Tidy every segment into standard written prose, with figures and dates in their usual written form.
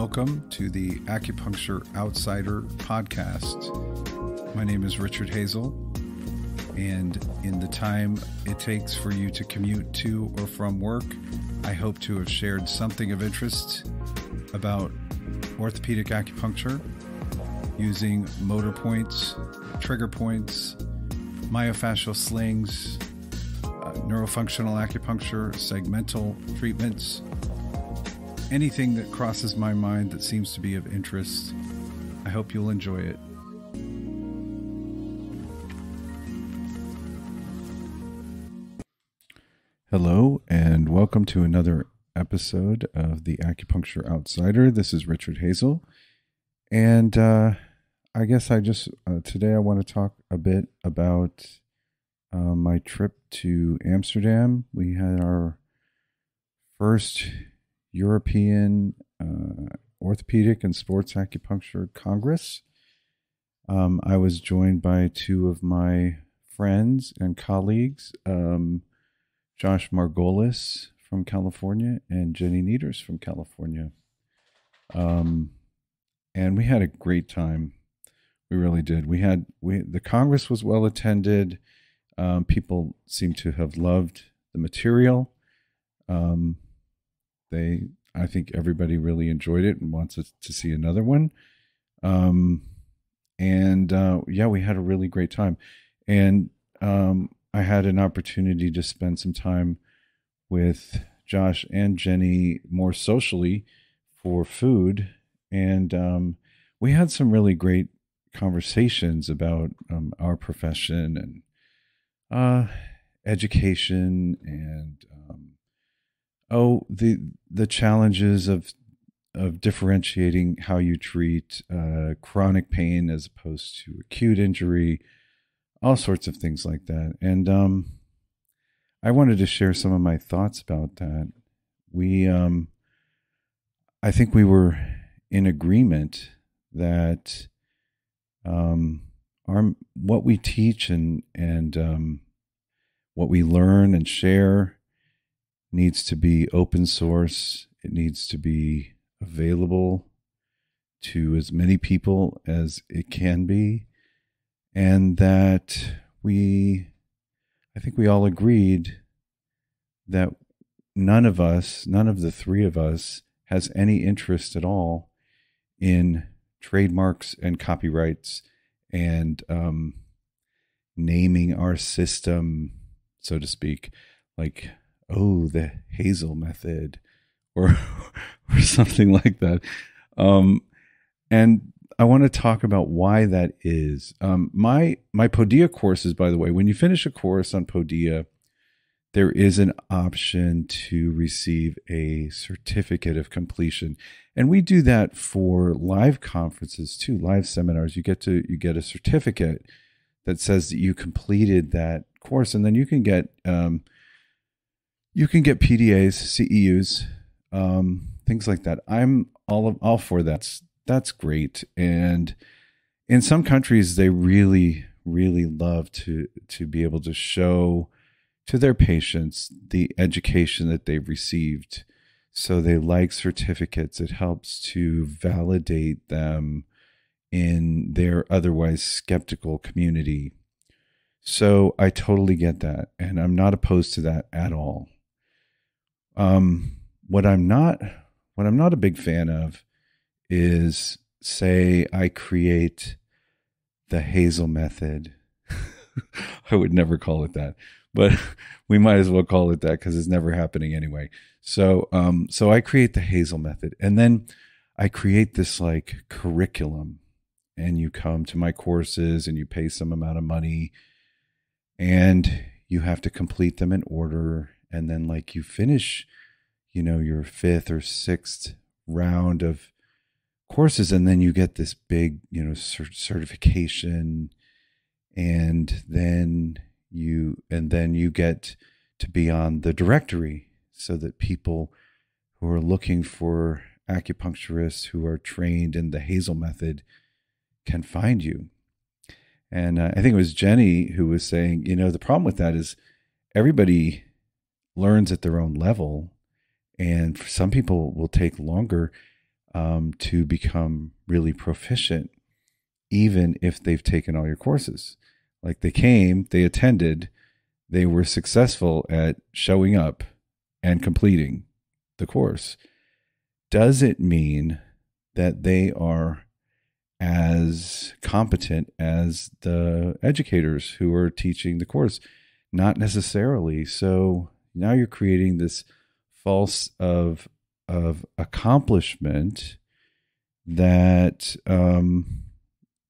Welcome to the Acupuncture Outsider podcast. My name is Richard Hazel, and in the time it takes for you to commute to or from work, I hope to have shared something of interest about orthopedic acupuncture using motor points, trigger points, myofascial slings, neurofunctional acupuncture, segmental treatments, anything that crosses my mind that seems to be of interest. I hope you'll enjoy it. Hello, and welcome to another episode of the Acupuncture Outsider. This is Richard Hazel, and I guess today I want to talk a bit about my trip to Amsterdam. We had our first European Orthopedic and Sports Acupuncture Congress. I was joined by two of my friends and colleagues, Josh Margolis from California and Jenny Nieders from California. And we had a great time. We really did. The Congress was well attended. People seem to have loved the material. I think everybody really enjoyed it and wants us to see another one. We had a really great time. And I had an opportunity to spend some time with Josh and Jenny more socially for food. And we had some really great conversations about our profession and education and the challenges of differentiating how you treat chronic pain as opposed to acute injury, all sorts of things like that. And I wanted to share some of my thoughts about that. I think we were in agreement that what we teach and what we learn and share needs to be open source. It needs to be available to as many people as it can be. And that I think we all agreed that none of the three of us has any interest at all in trademarks and copyrights and naming our system, so to speak, like, the Hazel method or something like that. And I want to talk about why that is. My Podia courses, by the way, when you finish a course on Podia, there is an option to receive a certificate of completion. And we do that for live conferences too, live seminars. You get a certificate that says that you completed that course, and then you can get PDAs, CEUs, things like that. I'm all for that. That's great. And in some countries, they really, really love to be able to show to their patients the education that they've received. So they like certificates. It helps to validate them in their otherwise skeptical community. So I totally get that, and I'm not opposed to that at all. What I'm not a big fan of is, say, I create the Hazel method. I would never call it that, but we might as well call it that because it's never happening anyway. So I create the Hazel method, and then I create this like curriculum, and you come to my courses and you pay some amount of money and you have to complete them in order. And then like you finish, your fifth or sixth round of courses, and then you get this big, certification, and then you get to be on the directory so that people who are looking for acupuncturists who are trained in the Hazel method can find you. And I think it was Jenny who was saying, the problem with that is everybody learns at their own level, and for some people will take longer. to become really proficient, even if they've taken all your courses. Like they came, they attended, they were successful at showing up and completing the course. Does it mean that they are as competent as the educators who are teaching the course? Not necessarily. So now you're creating this false of accomplishment that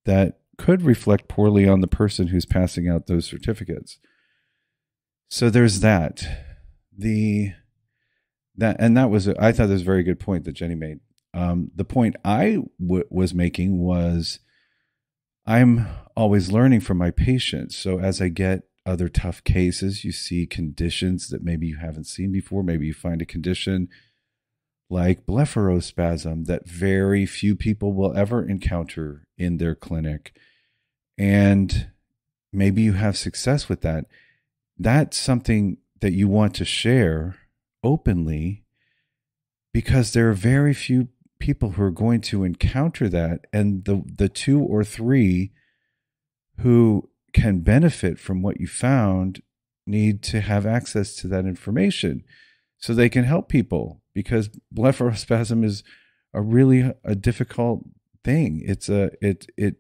that could reflect poorly on the person who's passing out those certificates. So there's that. That was, I thought that was a very good point that Jenny made. The point I was making was I'm always learning from my patients. So as I get other tough cases, you see conditions that maybe you haven't seen before. Maybe you find a condition like blepharospasm that very few people will ever encounter in their clinic. And maybe you have success with that. That's something that you want to share openly, because there are very few people who are going to encounter that. And the 2 or 3 who can benefit from what you found need to have access to that information so they can help people, because blepharospasm is a difficult thing. It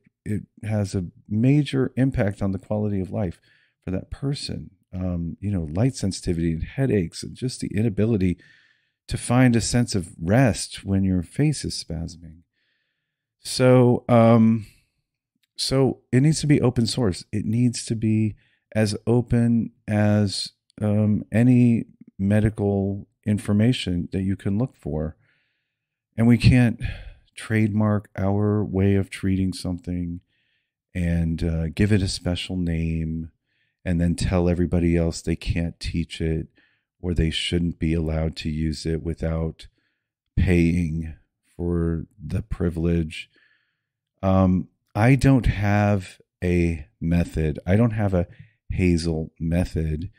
has a major impact on the quality of life for that person. Light sensitivity and headaches, and just the inability to find a sense of rest when your face is spasming. So it needs to be open source. It needs to be as open as any medical information that you can look for. And we can't trademark our way of treating something and give it a special name and then tell everybody else they can't teach it or they shouldn't be allowed to use it without paying for the privilege. I don't have a method. I don't have a Hazel method,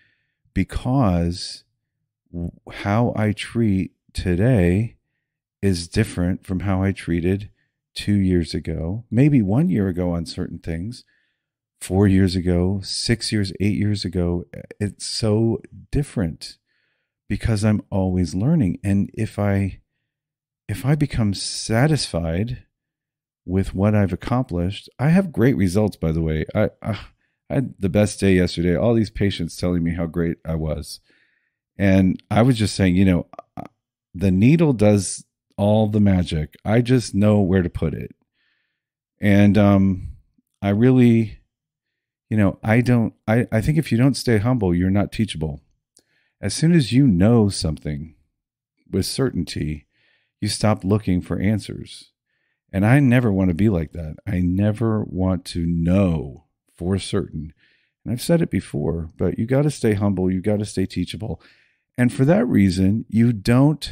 because how I treat today is different from how I treated 2 years ago, maybe 1 year ago on certain things, 4 years ago, 6 years, 8 years ago. It's so different because I'm always learning. And if I become satisfied with what I've accomplished, I have great results, by the way. I had the best day yesterday. All these patients telling me how great I was. And I was just saying, the needle does all the magic. I just know where to put it. And I really, I think if you don't stay humble, you're not teachable. As soon as you know something with certainty, you stop looking for answers. And I never want to be like that. I never want to know for certain. And I've said it before, but you got to stay humble. You got to stay teachable. And for that reason, you don't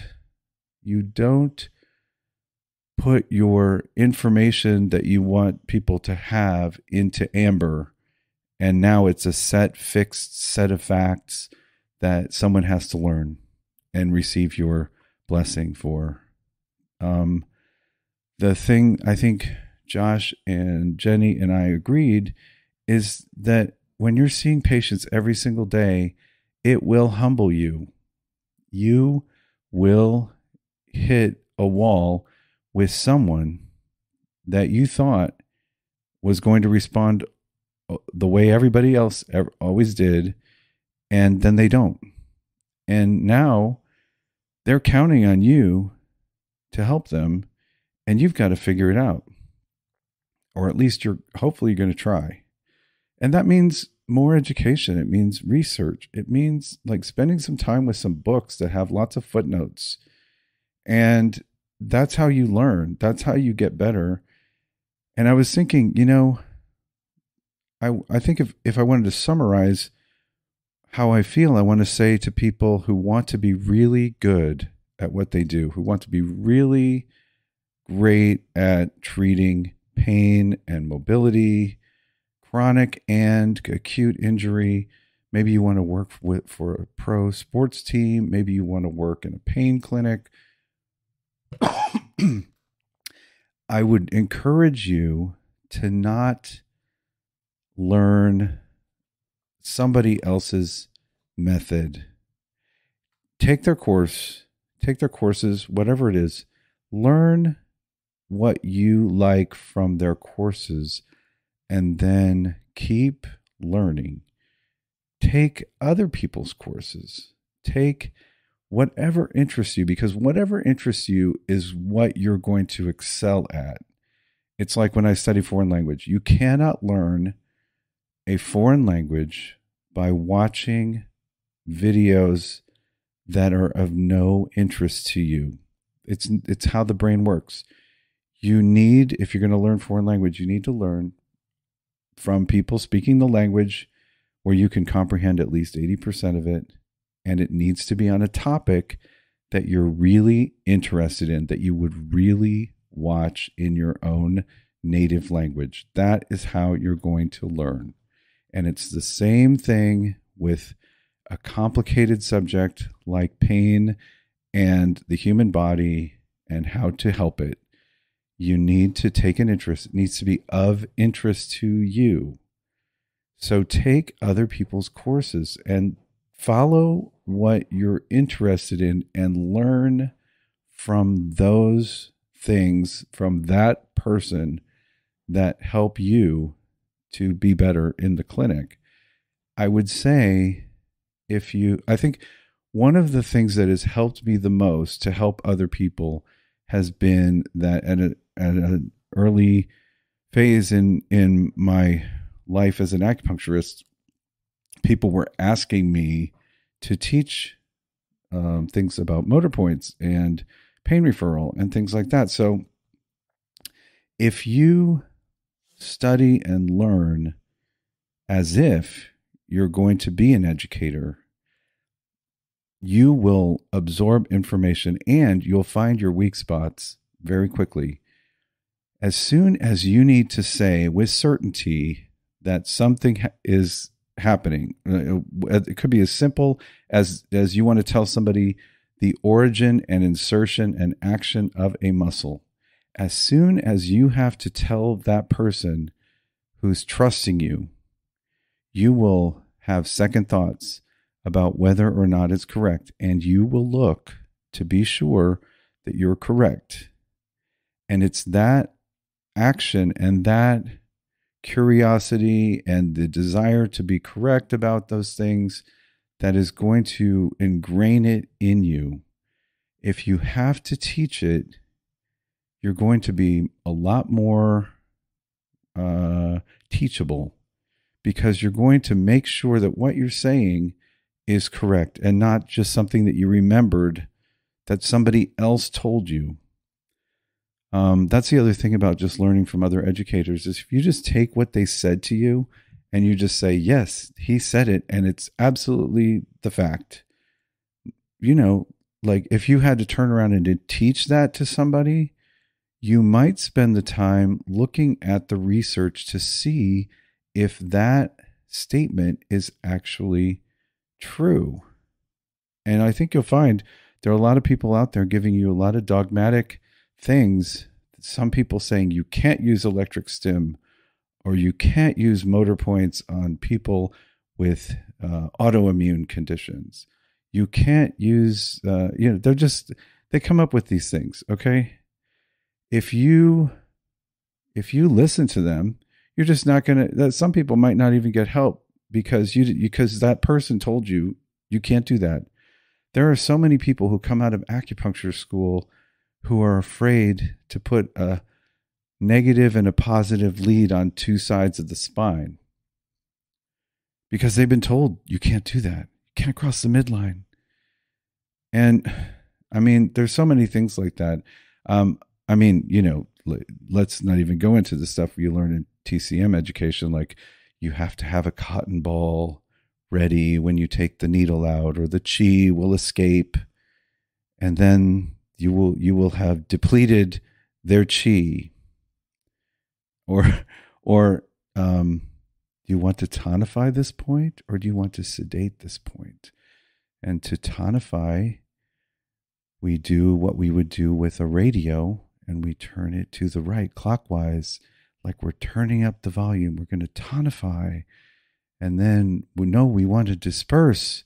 put your information that you want people to have into amber. And now it's a fixed set of facts that someone has to learn and receive your blessing for. The thing I think Josh and Jenny and I agreed is that when you're seeing patients every single day, it will humble you. You will hit a wall with someone that you thought was going to respond the way everybody else always did, and then they don't. And now they're counting on you to help them, and you've got to figure it out. Or at least hopefully you're going to try. And that means more education. It means research. It means like spending some time with some books that have lots of footnotes. And that's how you learn. That's how you get better. And I was thinking, I think if I wanted to summarize how I feel, I want to say to people who want to be really good at what they do, who want to be really great at treating pain and mobility, chronic and acute injury. Maybe you want to work for a pro sports team. Maybe you want to work in a pain clinic. I would encourage you to not learn somebody else's method. Take their course, take their courses, whatever it is. Learn what you like from their courses and then keep learning. Take other people's courses. Take whatever interests you, because whatever interests you is what you're going to excel at. It's like when I study foreign language. You cannot learn a foreign language by watching videos that are of no interest to you. It's how the brain works. You need, if you're going to learn foreign language, you need to learn from people speaking the language where you can comprehend at least 80% of it. And it needs to be on a topic that you're really interested in, that you would really watch in your own native language. That is how you're going to learn. And it's the same thing with a complicated subject like pain and the human body and how to help it. You need to take an interest. It needs to be of interest to you. So take other people's courses and follow what you're interested in and learn from those things, from that person that help you to be better in the clinic. I would say I think one of the things that has helped me the most to help other people has been that at an early phase in my life as an acupuncturist, people were asking me to teach things about motor points and pain referral and things like that. So if you study and learn as if you're going to be an educator, you will absorb information and you'll find your weak spots very quickly. As soon as you need to say with certainty that something is happening, it could be as simple as you want to tell somebody the origin and insertion and action of a muscle. As soon as you have to tell that person who's trusting you, you will have second thoughts about whether or not it's correct, and you will look to be sure that you're correct. And it's that action and that curiosity and the desire to be correct about those things that is going to ingrain it in you. If you have to teach it, you're going to be a lot more teachable, because you're going to make sure that what you're saying is correct and not just something that you remembered that somebody else told you. That's the other thing about just learning from other educators is if you just take what they said to you and you just say, yes, he said it, and it's absolutely the fact. You know, like if you had to turn around and to teach that to somebody, you might spend the time looking at the research to see if that statement is actually true. And I think you'll find there are a lot of people out there giving you a lot of dogmatic things. Some people saying you can't use electric stim or you can't use motor points on people with autoimmune conditions. You can't use, they come up with these things. Okay. If you listen to them, you're just not going to, some people might not even get help because that person told you can't do that. There are so many people who come out of acupuncture school who are afraid to put a negative and a positive lead on two sides of the spine because they've been told you can't do that. You can't cross the midline. And I mean, there's so many things like that. I mean, let's not even go into the stuff you learn in TCM education, like you have to have a cotton ball ready when you take the needle out, or the chi will escape, and then you will have depleted their chi. Or do you want to tonify this point, or do you want to sedate this point? And to tonify, we do what we would do with a radio, and we turn it to the right clockwise, like we're turning up the volume. We're going to tonify. And then we know we want to disperse.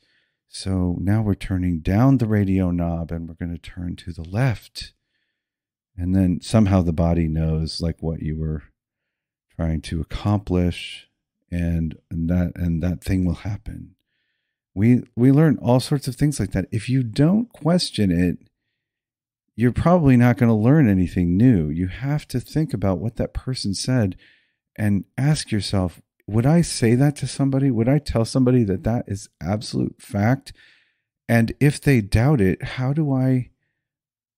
So now we're turning down the radio knob and we're going to turn to the left. And then somehow the body knows like what you were trying to accomplish, and that thing will happen. We learn all sorts of things like that. If you don't question it, you're probably not going to learn anything new. You have to think about what that person said and ask yourself, would I say that to somebody? Would I tell somebody that that is absolute fact? And if they doubt it, how do I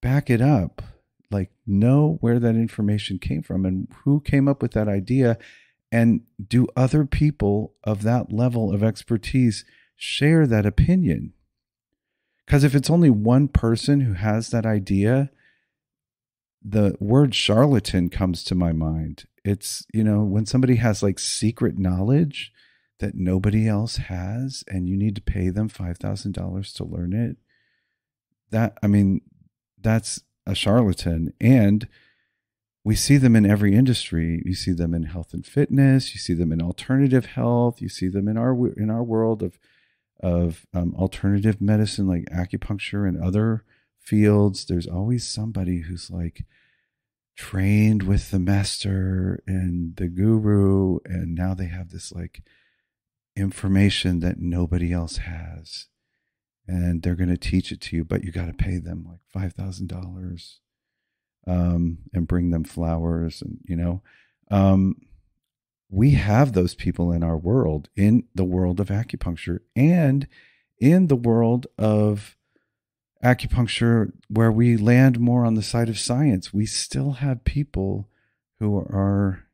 back it up? Like, know where that information came from and who came up with that idea. And do other people of that level of expertise share that opinion? Because if it's only one person who has that idea, the word charlatan comes to my mind. It's, when somebody has like secret knowledge that nobody else has and you need to pay them $5,000 to learn it, that's a charlatan. And we see them in every industry. You see them in health and fitness. You see them in alternative health. You see them in our world of alternative medicine, like acupuncture and other fields. There's always somebody who's like trained with the master and the guru, and now they have this like information that nobody else has, and they're going to teach it to you, but you got to pay them like $5,000 and bring them flowers. And we have those people in our world, in the world of acupuncture and in the world of acupuncture, where we land more on the side of science. We still have people who are,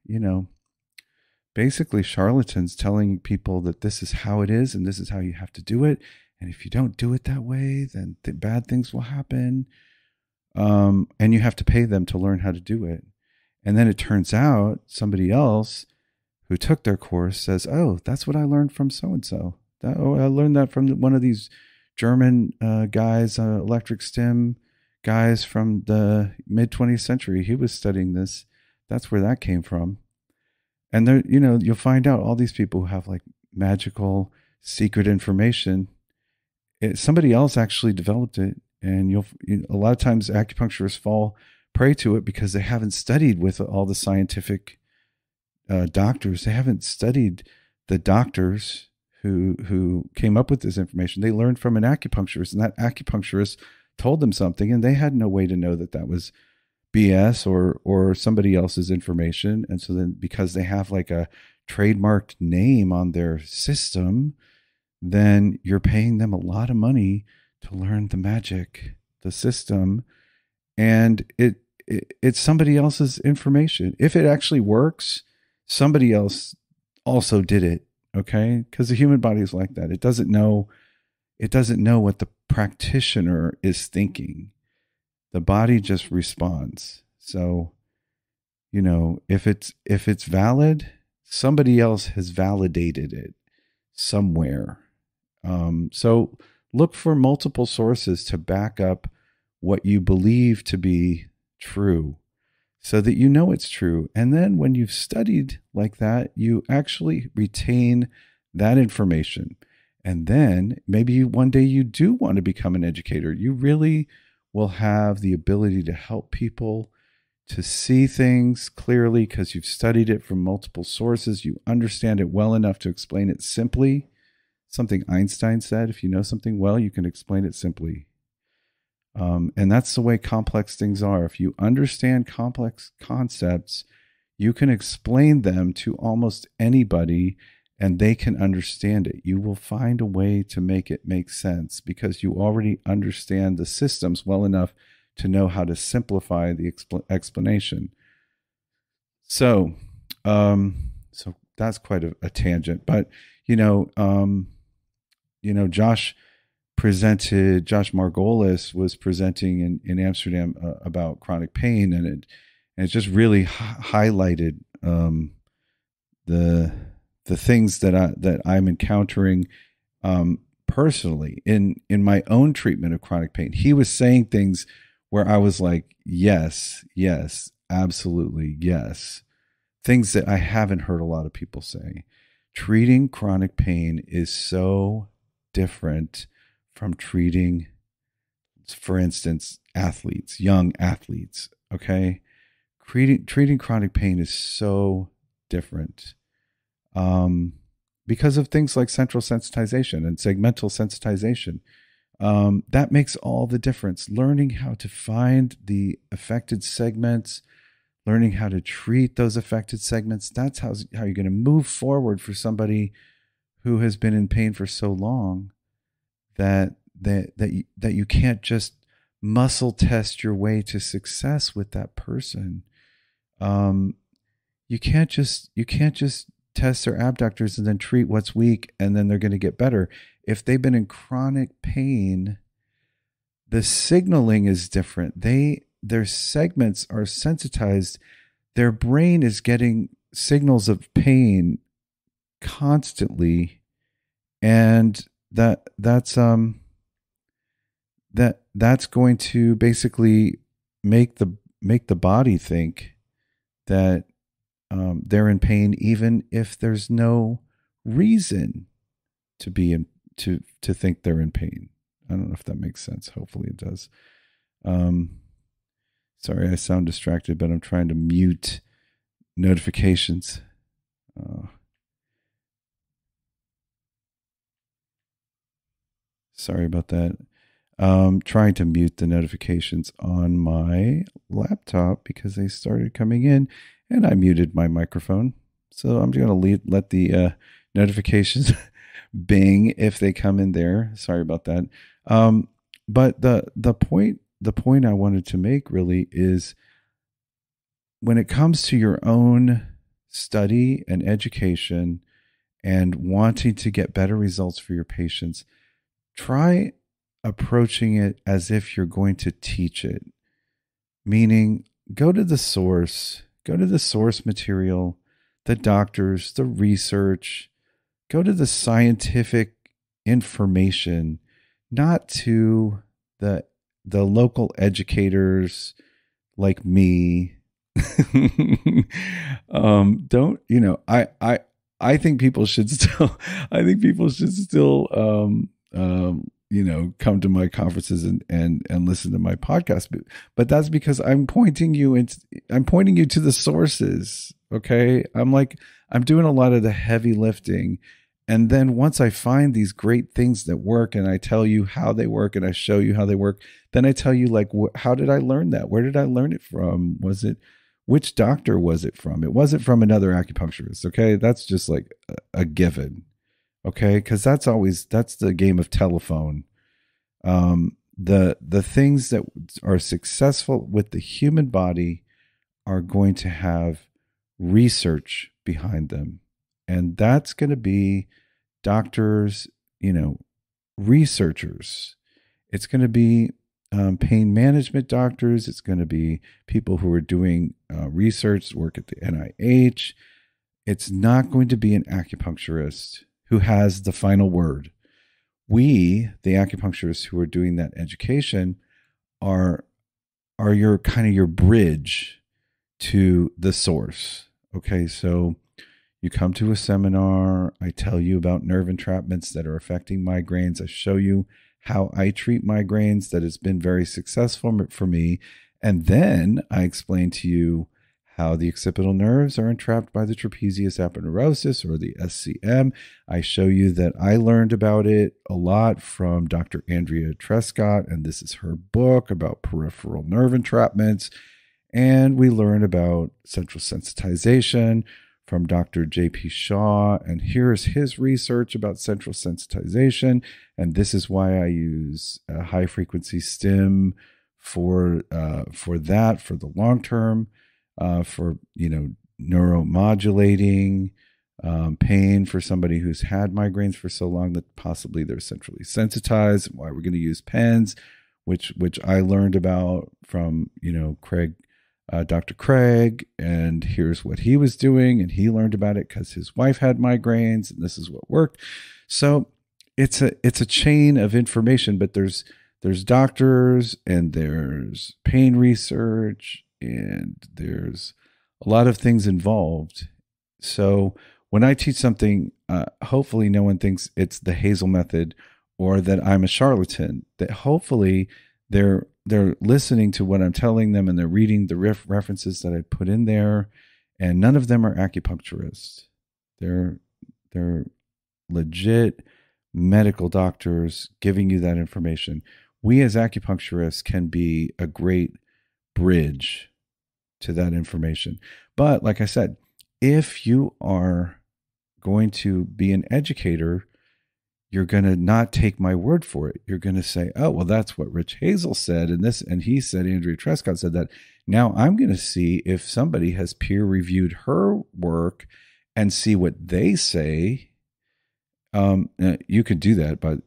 basically charlatans telling people that this is how it is and this is how you have to do it. And if you don't do it that way, then bad things will happen. And you have to pay them to learn how to do it. And then it turns out somebody else who took their course says, oh, that's what I learned from so-and-so. I learned that from one of these German guys, electric stim guys from the mid-20th century. He was studying this. That's where that came from. And there, you'll find out all these people who have like magical secret information. Somebody else actually developed it. And a lot of times acupuncturists fall prey to it because they haven't studied with all the scientific doctors. They haven't studied the doctors who came up with this information. They learned from an acupuncturist, and that acupuncturist told them something, and they had no way to know that that was BS or somebody else's information. And so then, because they have like a trademarked name on their system, then you're paying them a lot of money to learn the magic, the system, and it's somebody else's information. If it actually works, somebody else also did it. Okay, because the human body is like that. It doesn't know what the practitioner is thinking. The body just responds. So, if it's valid, somebody else has validated it somewhere. So look for multiple sources to back up what you believe to be true, so that you know it's true. And then when you've studied like that, you actually retain that information. And then maybe one day you do want to become an educator. You really will have the ability to help people to see things clearly because you've studied it from multiple sources. You understand it well enough to explain it simply. Something Einstein said, if you know something well, you can explain it simply. And that's the way complex things are. If you understand complex concepts, you can explain them to almost anybody and they can understand it. You will find a way to make it make sense because you already understand the systems well enough to know how to simplify the explanation. So that's quite a tangent, but Josh Margolis was presenting in Amsterdam about chronic pain, and it just really highlighted the things that I'm encountering personally in my own treatment of chronic pain. He was saying things where I was like, yes, yes, absolutely, yes. Things that I haven't heard a lot of people say. Treating chronic pain is so different from treating, for instance, athletes, young athletes. Okay. Treating chronic pain is so different because of things like central sensitization and segmental sensitization. That makes all the difference. Learning how to find the affected segments, learning how to treat those affected segments, that's how you're going to move forward for somebody who has been in pain for so long that you can't just muscle test your way to success with that person. You can't just test their abductors and then treat what's weak and then they're going to get better. If they've been in chronic pain, the signaling is different. Their segments are sensitized. Their brain is getting signals of pain constantly, and that's going to basically make the body think that they're in pain, even if there's no reason to be to think they're in pain. I don't know if that makes sense. Hopefully it does. Sorry, I sound distracted, but I'm trying to mute notifications. Sorry about that. Trying to mute the notifications on my laptop because they started coming in, and I muted my microphone. So I'm going to let the notifications bing if they come in there. Sorry about that. But the point I wanted to make really is, when it comes to your own study and education and wanting to get better results for your patients, try approaching it as if you're going to teach it. Meaning, go to the source material, the doctors, the research, go to the scientific information, not to the local educators like me. Don't, I think people should still come to my conferences and listen to my podcast, but that's because I'm pointing you to the sources. Okay. I'm doing a lot of the heavy lifting. And then once I find these great things that work and I tell you how they work and I show you how they work, then I tell you, like, how did I learn that? Where did I learn it from? Which doctor was it from? It wasn't from another acupuncturist. Okay. That's just like a given. Okay. Cause that's the game of telephone. The things that are successful with the human body are going to have research behind them. And that's going to be doctors, researchers. It's going to be pain management doctors. It's going to be people who are doing research work at the NIH. It's not going to be an acupuncturist who has the final word. We, the acupuncturists who are doing that education, are your bridge to the source. Okay, so you come to a seminar, I tell you about nerve entrapments that are affecting migraines. I show you how I treat migraines that has been very successful for me. And then I explain to you how the occipital nerves are entrapped by the trapezius aponeurosis, or the SCM. I show you that I learned about it a lot from Dr. Andrea Trescott, and this is her book about peripheral nerve entrapments. And we learn about central sensitization from Dr. J.P. Shaw, and here's his research about central sensitization. And this is why I use high frequency stim for the long term, for neuromodulating pain for somebody who's had migraines for so long that possibly they're centrally sensitized. Why we're going to use pens, which I learned about from Craig. Dr. Craig, and here's what he was doing, and he learned about it because his wife had migraines, and this is what worked. So it's a chain of information, but there's there's doctors and there's pain research and there's a lot of things involved. So when I teach something, hopefully no one thinks it's the Hazel method or that I'm a charlatan. That hopefully they're listening to what I'm telling them and they're reading the references that I put in there, and none of them are acupuncturists. They're legit medical doctors giving you that information. We as acupuncturists can be a great bridge to that information. But like I said, if you are going to be an educator, you're going to not take my word for it. You're going to say, oh, well, that's what Rich Hazel said. And he said, Andrea Trescott said that. Now I'm going to see if somebody has peer reviewed her work and see what they say. You could do that, but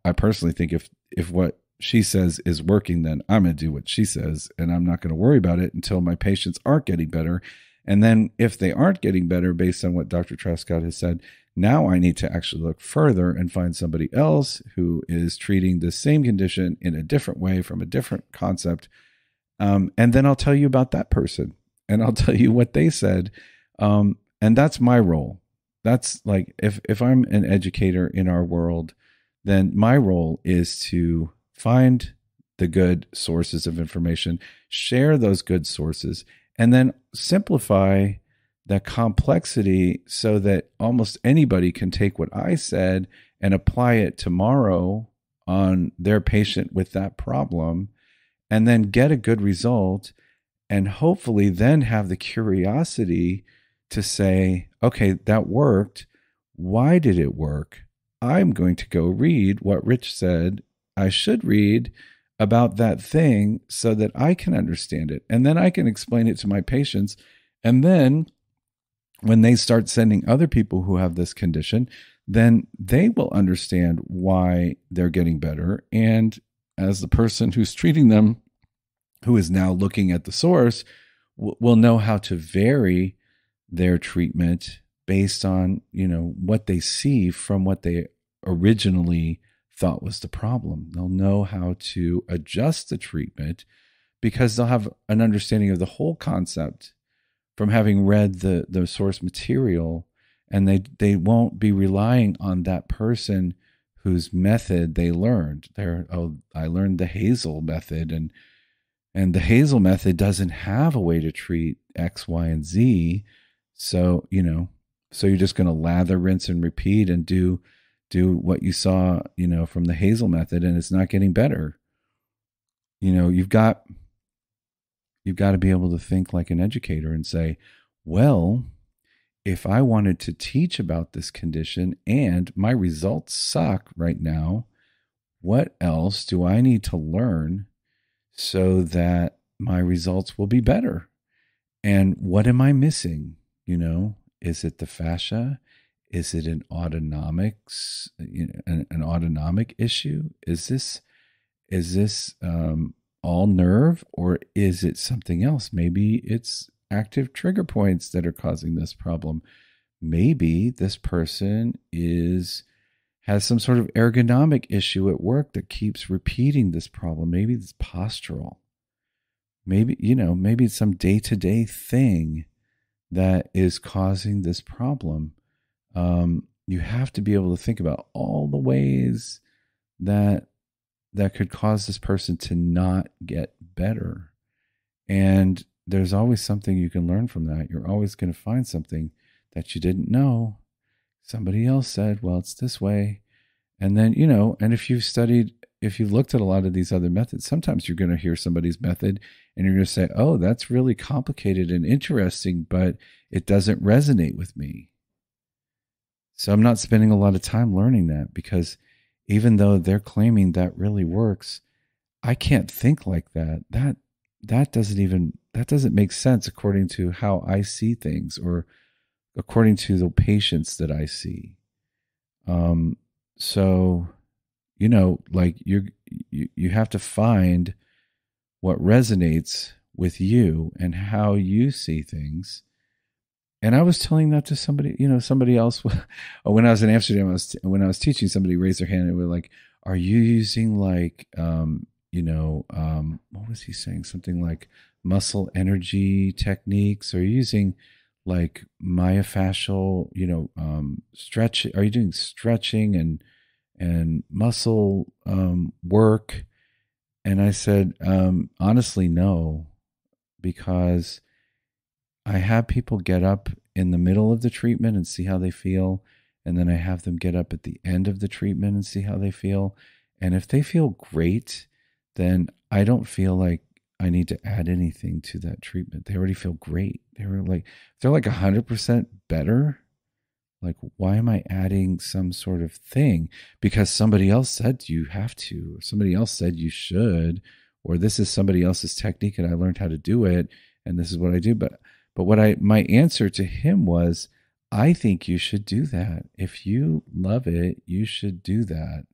I personally think if what she says is working, then I'm going to do what she says, and I'm not going to worry about it until my patients aren't getting better. And then if they aren't getting better based on what Dr. Trescott has said, now I need to actually look further and find somebody else who is treating the same condition in a different way from a different concept. And then I'll tell you about that person and I'll tell you what they said. And that's my role. That's like, if I'm an educator in our world, then my role is to find the good sources of information, share those good sources, and then simplify that complexity so that almost anybody can take what I said and apply it tomorrow on their patient with that problem, and then get a good result, and hopefully then have the curiosity to say, okay, that worked. Why did it work? I'm going to go read what Rich said I should read about that thing so that I can understand it. And then I can explain it to my patients. And then when they start sending other people who have this condition, then they will understand why they're getting better. And as the person who's treating them, who is now looking at the source, will know how to vary their treatment based on, what they see from what they originally thought was the problem. They'll know how to adjust the treatment because they'll have an understanding of the whole concept from having read the source material, and they won't be relying on that person whose method they learned. I learned the Hazel method, and the Hazel method doesn't have a way to treat X, Y, and Z. So, so you're just going to lather, rinse, and repeat and do what you saw, from the Hazel method, and it's not getting better. You've got to be able to think like an educator and say, well, if I wanted to teach about this condition and my results suck right now, what else do I need to learn so that my results will be better? And what am I missing? Is it the fascia? Is it an autonomics, an autonomic issue? Is this all nerve, or is it something else? Maybe it's active trigger points that are causing this problem. Maybe this person has some sort of ergonomic issue at work that keeps repeating this problem. Maybe it's postural. Maybe it's some day-to-day thing that is causing this problem. You have to be able to think about all the ways that could cause this person to not get better. And there's always something you can learn from that. You're always going to find something that you didn't know. Somebody else said, well, it's this way. And then, and if you've looked at a lot of these other methods, sometimes you're going to hear somebody's method and you're going to say, oh, that's really complicated and interesting, but it doesn't resonate with me. So I'm not spending a lot of time learning that, because even though they're claiming that really works, I can't think like that. That doesn't make sense according to how I see things, or according to the patients that I see. So, like you have to find what resonates with you and how you see things. And I was telling that to somebody else when I was in Amsterdam. When I was teaching, somebody raised their hand and were like, are you using like, what was he saying? Something like muscle energy techniques? Are you using like myofascial, stretch? Are you doing stretching and muscle work? And I said, honestly, no, because I have people get up in the middle of the treatment and see how they feel. And then I have them get up at the end of the treatment and see how they feel. And if they feel great, then I don't feel like I need to add anything to that treatment. They already feel great. They're like 100% better. Like, why am I adding some sort of thing? Because somebody else said you have to, or somebody else said you should, or this is somebody else's technique and I learned how to do it and this is what I do. But my answer to him was, I think you should do that. If you love it, you should do that.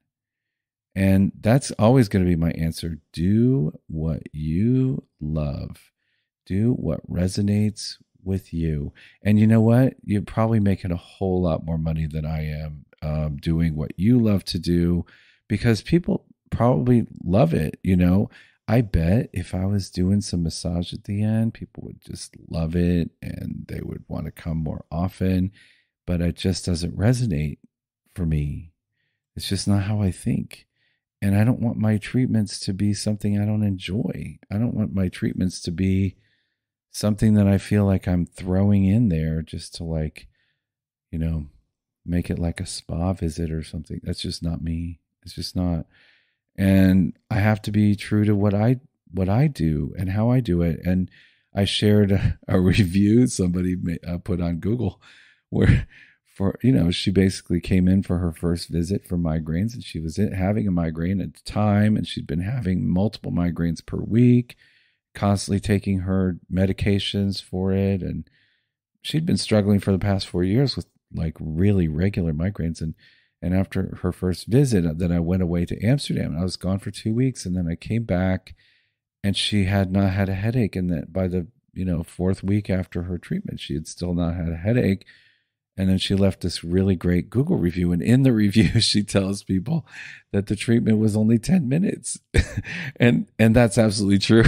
And that's always going to be my answer. Do what you love. Do what resonates with you. And you know what? You're probably making a whole lot more money than I am doing what you love to do, because people probably love it. I bet if I was doing some massage at the end, people would just love it and they would want to come more often. But it just doesn't resonate for me. It's just not how I think. And I don't want my treatments to be something I don't enjoy. I don't want my treatments to be something that I feel like I'm throwing in there just to make it like a spa visit or something. That's just not me. It's just not. And I have to be true to what I do and how I do it. And I shared a review somebody put on Google where she basically came in for her first visit for migraines, and she was having a migraine at the time, and she'd been having multiple migraines per week, constantly taking her medications for it. And she'd been struggling for the past 4 years with like really regular migraines. And after her first visit, then I went away to Amsterdam. I was gone for 2 weeks, and then I came back and she had not had a headache. And that by the, fourth week after her treatment, she had still not had a headache. And then she left this really great Google review. And in the review, she tells people that the treatment was only 10 minutes. and that's absolutely true.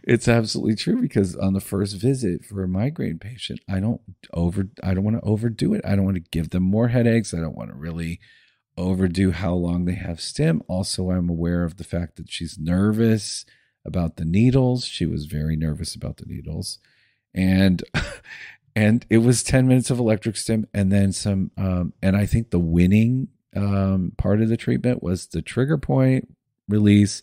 It's absolutely true, because on the first visit for a migraine patient, I don't want to overdo it. I don't want to give them more headaches. I don't want to really overdo how long they have stim. Also, I'm aware of the fact that she's nervous about the needles. She was very nervous about the needles. And and it was 10 minutes of electric stim, and then some, and I think the winning part of the treatment was the trigger point release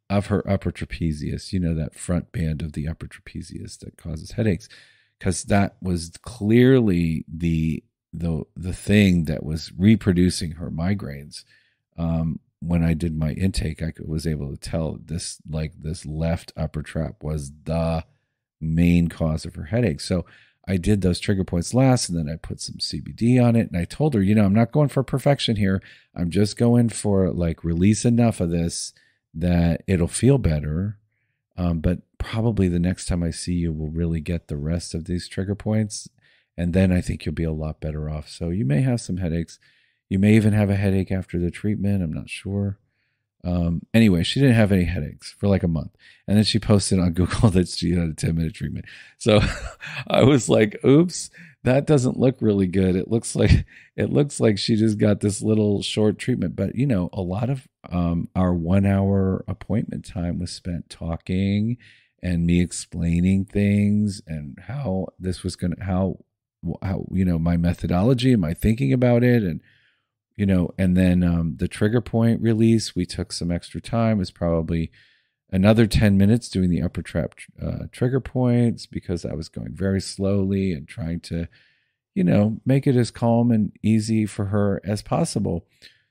of her upper trapezius, that front band of the upper trapezius that causes headaches, because that was clearly the thing that was reproducing her migraines. When I did my intake, I was able to tell this left upper trap was the main cause of her headache. So I did those trigger points last, and then I put some CBD on it. And I told her, I'm not going for perfection here. I'm just going for release enough of this that it'll feel better. But probably the next time I see you, we'll really get the rest of these trigger points. And then I think you'll be a lot better off. So you may have some headaches. You may even have a headache after the treatment. I'm not sure. Anyway, she didn't have any headaches for like a month. And then she posted on Google that she had a 10-minute treatment. So I was like, oops, that doesn't look really good. It looks like she just got this little short treatment. But, a lot of our 1 hour appointment time was spent talking and me explaining things and how this was how my methodology and my thinking about it. And and then the trigger point release, we took some extra time. It was probably another 10 minutes doing the upper trap trigger points, because I was going very slowly and trying to, make it as calm and easy for her as possible.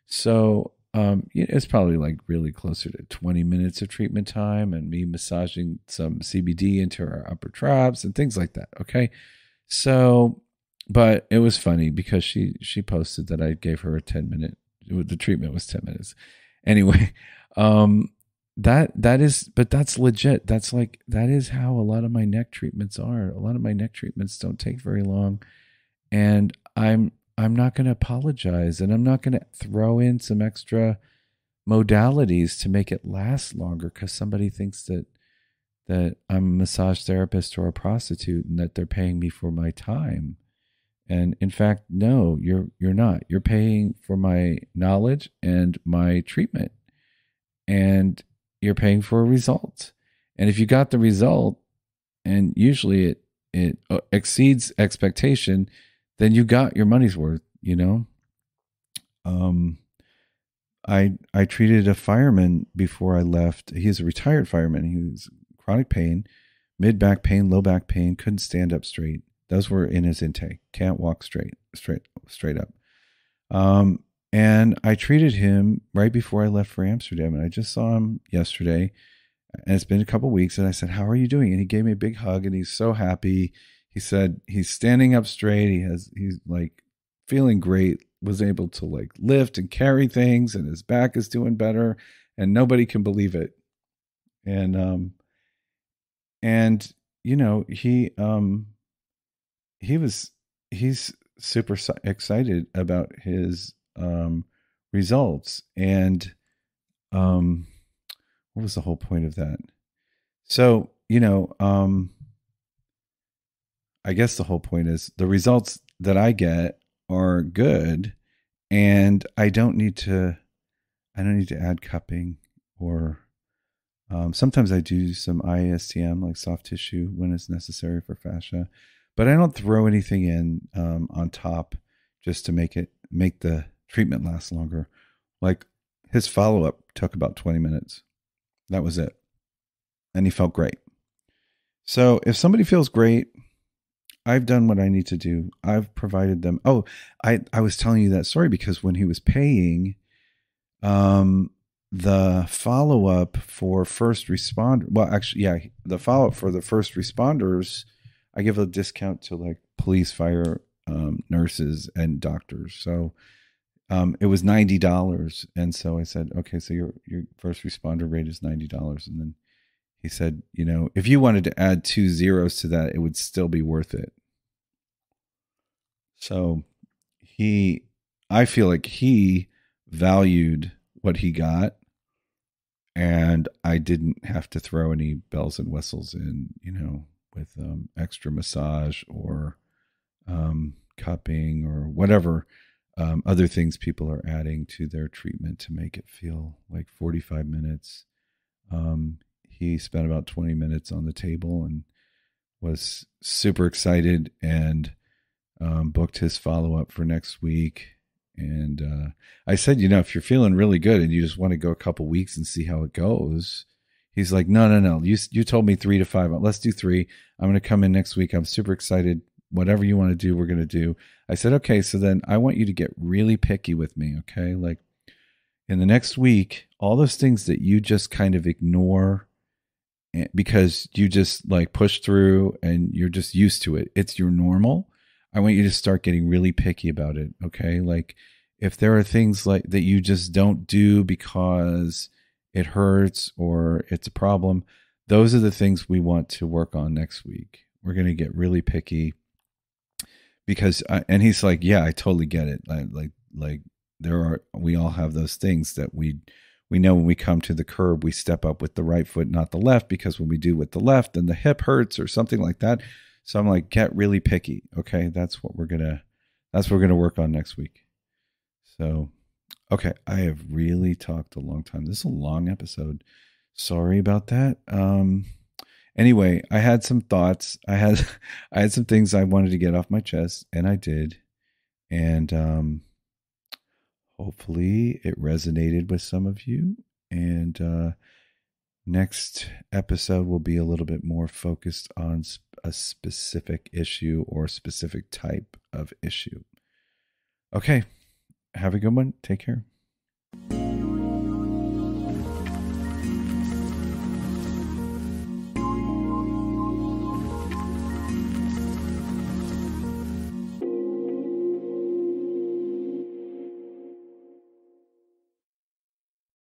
So it's probably really closer to 20 minutes of treatment time, and me massaging some CBD into her upper traps and things like that. Okay. So, but it was funny because she posted that I gave her a 10-minute, the treatment was 10 minutes. Anyway, but that's legit. That is how a lot of my neck treatments are. A lot of my neck treatments don't take very long. And I'm not going to apologize, and I'm not going to throw in some extra modalities to make it last longer because somebody thinks that I'm a massage therapist or a prostitute and that they're paying me for my time. And in fact, no, you're not. You're paying for my knowledge and my treatment. And you're paying for a result. And if you got the result, and usually it exceeds expectation, then you got your money's worth, you know? I treated a fireman before I left. He's a retired fireman. He was chronic pain, mid back pain, low back pain, couldn't stand up straight. Those were in his intake. Can't walk straight up. And I treated him right before I left for Amsterdam, and I just saw him yesterday, and it's been a couple of weeks, and I said, "How are you doing?" And he gave me a big hug, and he's so happy. He said he's standing up straight. He's like feeling great, was able to like lift and carry things, and his back is doing better, and nobody can believe it. And you know, he's super excited about his results. And what was the whole point of that? So, you know, I guess the whole point is the results that I get are good, and I don't need to add cupping, or sometimes I do some IASTM, like soft tissue, when it's necessary for fascia, but I don't throw anything in on top just to make the treatment last longer. Like his follow-up took about 20 minutes. That was it. And he felt great. So if somebody feels great, I've done what I need to do. I've provided them. Oh, I was telling you that story because when he was paying, the follow-up for first responder, well, actually, yeah, the follow-up for the first responders, I give a discount to like police, fire, nurses, and doctors. So it was $90. And so I said, okay, so your first responder rate is $90. And then he said, you know, if you wanted to add 2 zeros to that, it would still be worth it. So I feel like he valued what he got, and I didn't have to throw any bells and whistles in, you know, with extra massage or cupping or whatever other things people are adding to their treatment to make it feel like 45 minutes. He spent about 20 minutes on the table and was super excited, and booked his follow-up for next week. And I said, you know, if you're feeling really good and you just want to go a couple weeks and see how it goes, he's like, no. You told me 3 to 5. Let's do 3. I'm going to come in next week. I'm super excited. Whatever you want to do, we're going to do. I said, okay, so then I want you to get really picky with me. Okay. Like in the next week, all those things that you just kind of ignore because you just like push through and you're just used to it. It's your normal. I want you to start getting really picky about it. Okay. Like if there are things like that you just don't do because it hurts or it's a problem, those are the things we want to work on next week. We're going to get really picky because, and he's like, yeah, I totally get it. Like we all have those things that we know when we come to the curb, we step up with the right foot, not the left, because when we do with the left, then the hip hurts or something like that. So I'm like, get really picky. Okay. That's what we're going to work on next week. So, okay. I have really talked a long time. This is a long episode. Sorry about that. Anyway, I had some thoughts. I had some things I wanted to get off my chest, and I did. And, hopefully it resonated with some of you. And, next episode will be a little bit more focused on a specific issue or specific type of issue. Okay. Have a good one. Take care.